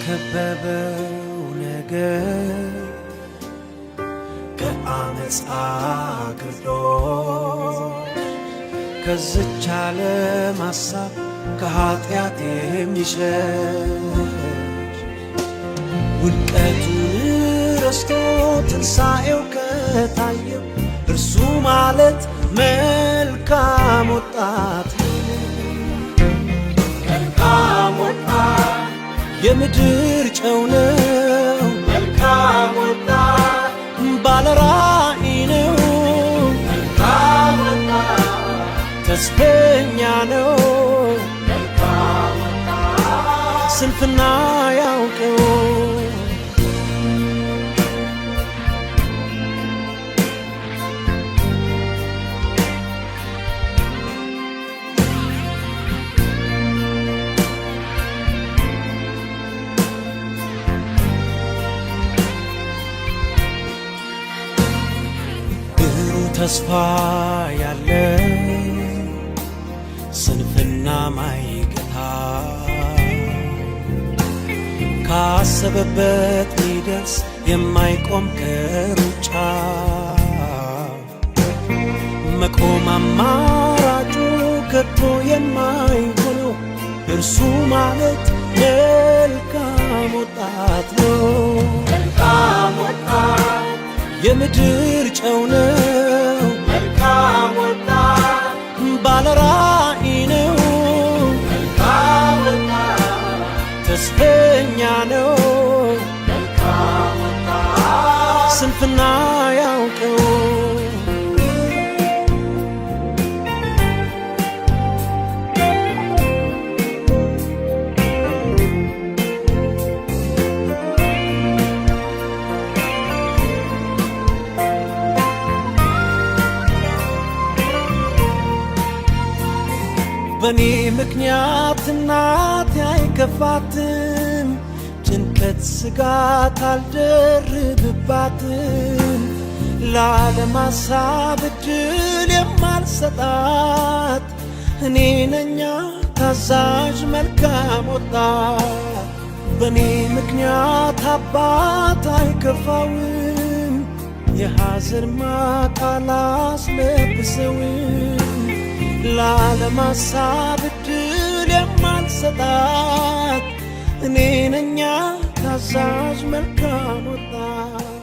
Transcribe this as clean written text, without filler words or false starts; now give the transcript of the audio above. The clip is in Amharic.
የከበበው ነገር ከአመፃ ግርዶ ከዝች ዓለም ሐሳብ ከኃጢአት የሚሸሽ ውድቀቱን ረስቶ ትንሣኤው ከታየው እርሱ ማለት መልካም ወጣት የምድር ጨው ነው። መልካም ወጣት ባለ ራዕይ ነው። መልካም ወጣት ተስፈኛ ነው። መልካም ወጣት ስንፍና ያውቀው ተስፋ ያለ ስንፍና ማይገታ ካሰበበት ሊደርስ የማይቆም ከሩጫ መቆም አማራጩ ከቶ የማይሆነው እርሱ ማለት መልካም ወጣት ነው። መልካም ወጣት የምድር ጨው ነው። መልካም ወጣት ባለ ራዕይ ነው። መልካም ወጣት ተስፈኛ ነው። መልካም ወጣት ስንፍና ያውቀው በኔ ምክንያት እናቴ አይከፋትም፣ ጭንቀት ስጋት አልደርብባትም። ለዓለም ሐሳብ ዕድል የማልሰጣት እኔ ነኛ ታዛዥ መልካም ወጣት። በኔ ምክንያት አባት አይከፋውም፣ የሐዘን ማቅ አላስለብሰውም። ለዓለም ሐሳብ ዕድል የማልሰጣት እኔ ነኛ ታዛዥ መልካም ወጣት።